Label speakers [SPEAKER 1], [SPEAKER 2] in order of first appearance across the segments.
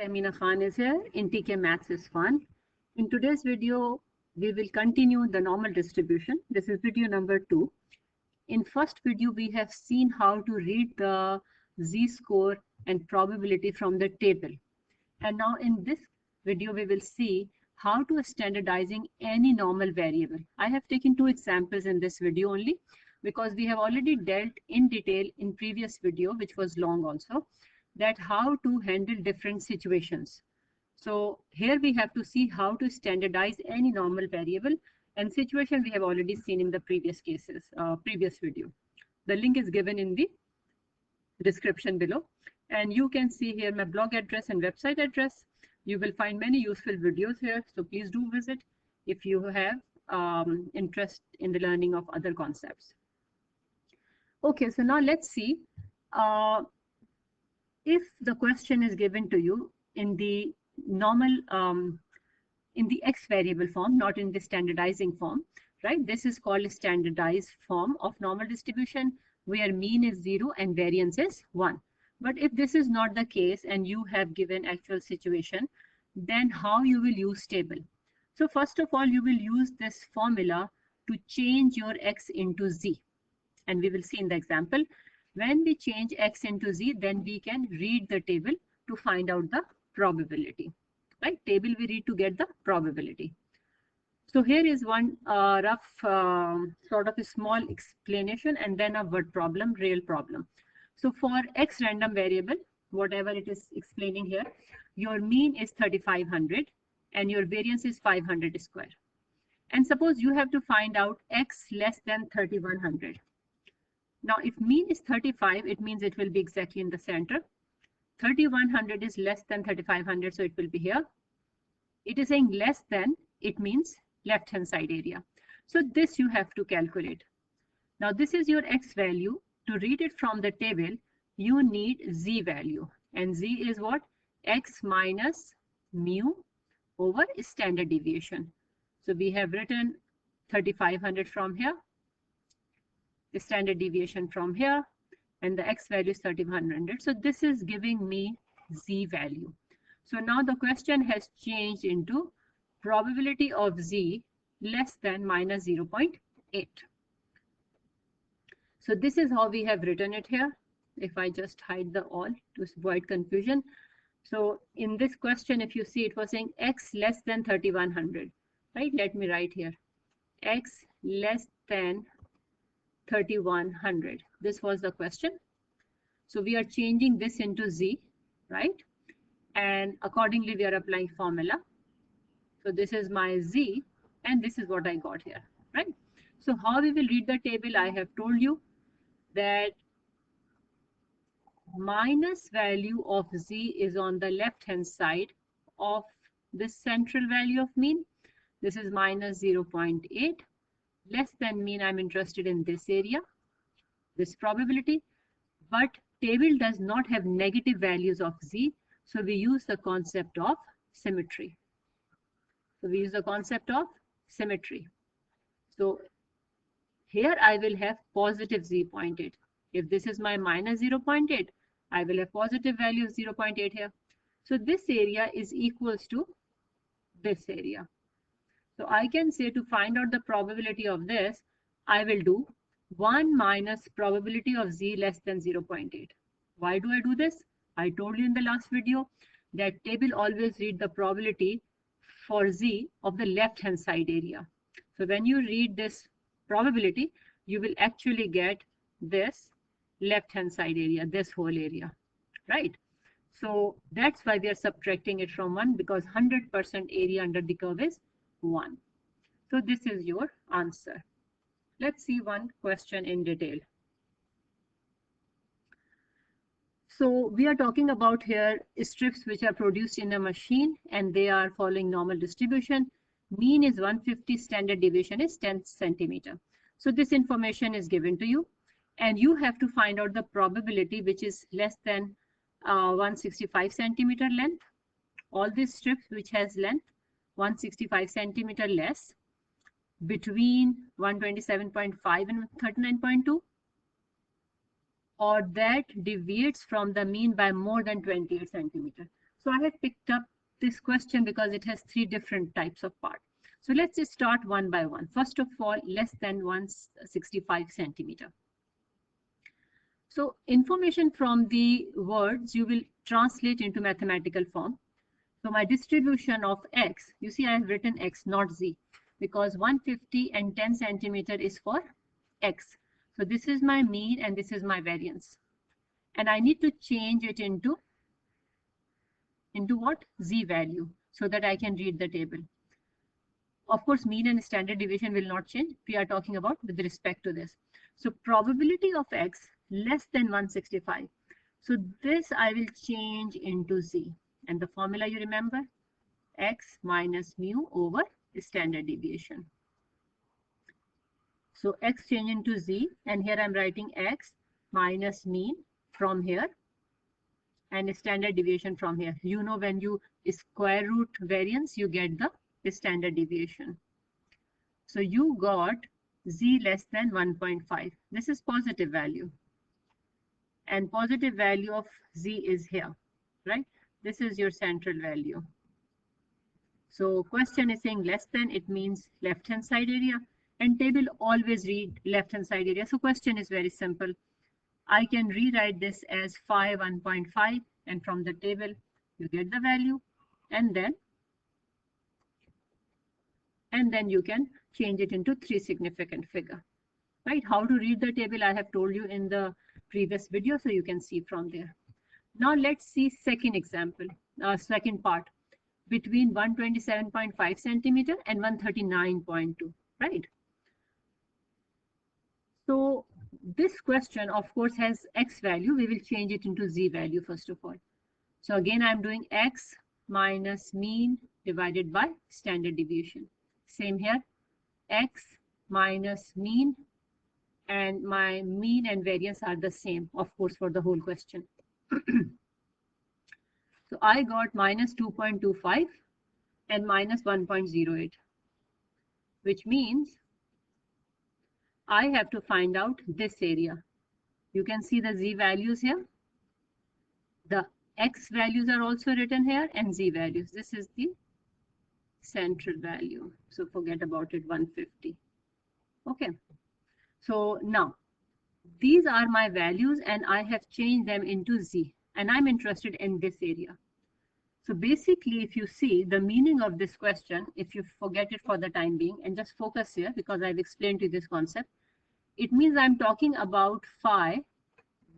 [SPEAKER 1] Amina Khan is here. In TK Maths is Fun. In today's video, we will continue the normal distribution. This is video number 2. In first video, we have seen how to read the z-score and probability from the table. And now in this video, we will see how to standardizing any normal variable. I have taken 2 examples in this video only because we have already dealt in detail in previous video, which was long also, that how to handle different situations. So here we have to see how to standardize any normal variable, and situation we have already seen in the previous cases, previous video. The link is given in the description below, and you can see here my blog address and website address. You will find many useful videos here, so please do visit if you have interest in the learning of other concepts. Okay, so now let's see. If the question is given to you in the normal, in the x variable form, not in the standardizing form, right? This is called a standardized form of normal distribution where mean is 0 and variance is 1. But if this is not the case and you have given actual situation, then how you will use table? So first of all, you will use this formula to change your x into z. And we will see in the example, when we change x into z, then we can read the table to find out the probability, right? Table we read to get the probability. So here is one rough sort of a small explanation and then a word problem, real problem. So for x random variable, whatever it is explaining here, your mean is 3500 and your variance is 500 square. And suppose you have to find out x less than 3100. Now, if mean is 35, it means it will be exactly in the center. 3100 is less than 3500, so it will be here. It is saying less than, it means left-hand side area. So this you have to calculate. Now, this is your x value. To read it from the table, you need z value. And z is what? X minus mu over standard deviation. So we have written 3500 from here, the standard deviation from here, and the x value is 3100. So this is giving me z value. So now the question has changed into probability of z less than minus 0.8. So this is how we have written it here. If I just hide the all to avoid confusion. So in this question, if you see, it was saying x less than 3100, right? Let me write here, x less than 3100. This was the question. So we are changing this into z, right? And accordingly, we are applying formula. So this is my z, and this is what I got here, right? So how we will read the table, I have told you that minus value of z is on the left hand side of this central value of mean. This is minus 0.8. Less than mean, I'm interested in this area, this probability, but table does not have negative values of z, so we use the concept of symmetry. So we use the concept of symmetry. So here I will have positive 0.8. If this is my minus 0.8, I will have positive value of 0.8 here. So this area is equals to this area. So I can say to find out the probability of this, I will do 1 minus probability of z less than 0.8. Why do I do this? I told you in the last video that table always read the probability for z of the left hand side area. So when you read this probability, you will actually get this left hand side area, this whole area, right? So that's why we are subtracting it from 1, because 100% area under the curve is 1. So this is your answer. Let's see one question in detail. So we are talking about here strips which are produced in a machine and they are following normal distribution. Mean is 150, standard deviation is 10 centimeter. So this information is given to you and you have to find out the probability which is less than 165 centimeter length. All these strips which has length 165 centimeter less, between 127.5 and 39.2, or that deviates from the mean by more than 28 centimeter. So I have picked up this question because it has three different types of part. So let's just start one by one. First of all, less than 165 centimeter. So information from the words you will translate into mathematical form. So my distribution of x, you see I have written x, not z, because 150 and 10 centimeter is for x. So this is my mean and this is my variance. And I need to change it into what? Z value, so that I can read the table. Of course, mean and standard deviation will not change. We are talking about with respect to this. So probability of x less than 165. So this I will change into z. And the formula you remember, x minus mu over standard deviation. So x change into z, and here I'm writing x minus mean from here and standard deviation from here. You know, when you square root variance, you get the standard deviation. So you got z less than 1.5. This is positive value. And positive value of z is here, right? This is your central value. So question is saying less than, it means left hand side area, and table always read left hand side area. So question is very simple. I can rewrite this as phi 1.5, and from the table you get the value, and then you can change it into three significant figure, right? How to read the table I have told you in the previous video, so you can see from there. Now let's see second example, second part, between 127.5 centimeter and 139.2, right? So this question of course has x value. We will change it into z value first of all. So again I'm doing x minus mean divided by standard deviation. Same here, x minus mean, and my mean and variance are the same, of course, for the whole question. So I got minus 2.25 and minus 1.08, which means I have to find out this area. You can see the z values here. The x values are also written here, and z values. This is the central value. So forget about it, 150. Okay. So now these are my values and I have changed them into z, and I'm interested in this area. So basically, if you see the meaning of this question, if you forget it for the time being and just focus here, because I've explained to you this concept, it means I'm talking about phi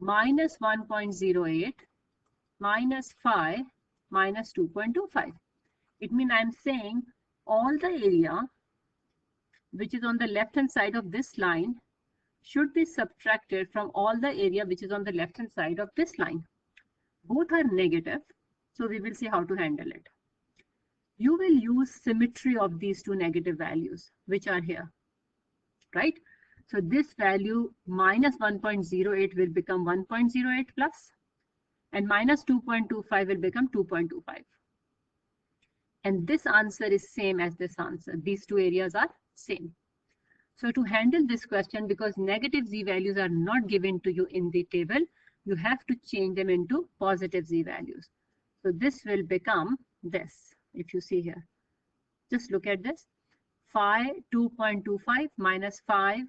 [SPEAKER 1] minus 1.08 minus phi minus 2.25. It means I'm saying all the area which is on the left hand side of this line should be subtracted from all the area which is on the left hand side of this line. Both are negative, so we will see how to handle it. You will use symmetry of these two negative values which are here, right? So this value minus 1.08 will become 1.08 plus, and minus 2.25 will become 2.25. And this answer is same as this answer. These two areas are same. So to handle this question, because negative z values are not given to you in the table, you have to change them into positive z values. So this will become this, if you see here. Just look at this. Phi 2.25 minus phi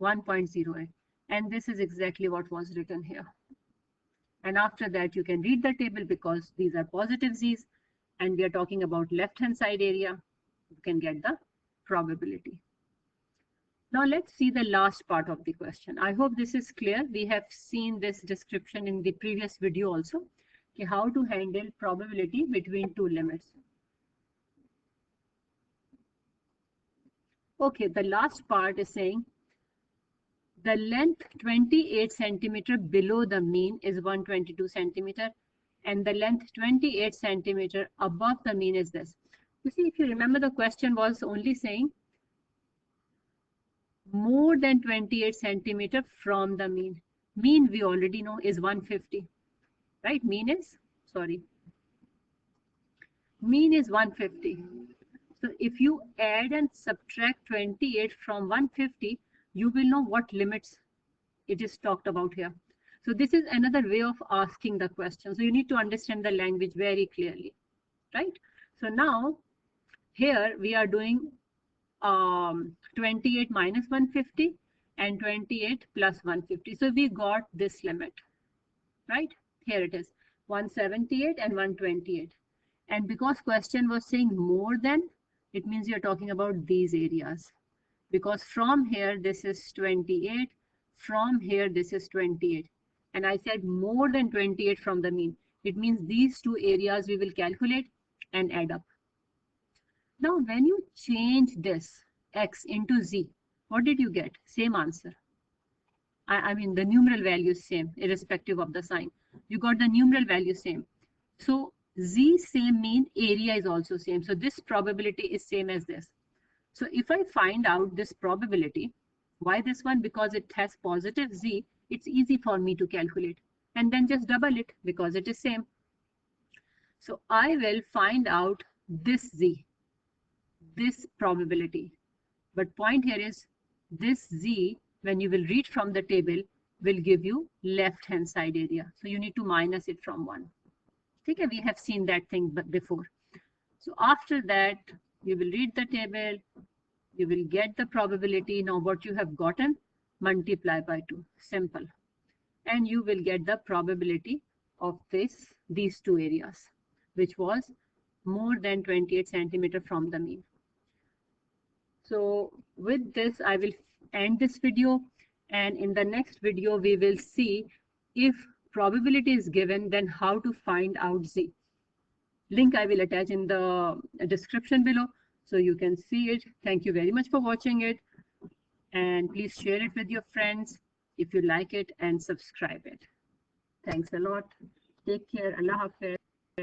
[SPEAKER 1] 1.08. And this is exactly what was written here. And after that, you can read the table because these are positive z's and we are talking about left-hand side area. You can get the probability. Now let's see the last part of the question. I hope this is clear. We have seen this description in the previous video also. Okay, how to handle probability between two limits. Okay, the last part is saying the length 28 centimeter below the mean is 122 centimeter, and the length 28 centimeter above the mean is this. You see, if you remember, the question was only saying more than 28 centimeter from the mean. Mean we already know is 150, right? Mean is 150. So if you add and subtract 28 from 150, you will know what limits it is talked about here. So this is another way of asking the question. So you need to understand the language very clearly, right? So now here we are doing 28 minus 150 and 28 plus 150. So we got this limit, right? Here it is, 178 and 128. And because question was saying more than, it means you're talking about these areas. Because from here, this is 28. From here, this is 28. And I said more than 28 from the mean. It means these two areas we will calculate and add up. Now, when you change this x into z, what did you get? Same answer. I mean, the numeral value is same, irrespective of the sign. You got the numeral value same. So z same mean area is also same. So this probability is same as this. So if I find out this probability, why this one? Because it has positive z, it's easy for me to calculate. And then just double it because it is same. So I will find out this z, this probability. But point here is this z, when you will read from the table, will give you left-hand side area. So you need to minus it from 1. Okay, we have seen that thing before. So after that, you will read the table, you will get the probability. Now what you have gotten, multiply by 2, simple. And you will get the probability of these two areas, which was more than 28 centimeter from the mean. So with this, I will end this video, and in the next video, we will see if probability is given, then how to find out z. Link I will attach in the description below, so you can see it. Thank you very much for watching it, and please share it with your friends if you like it, and subscribe it. Thanks a lot. Take care. Allah Hafiz.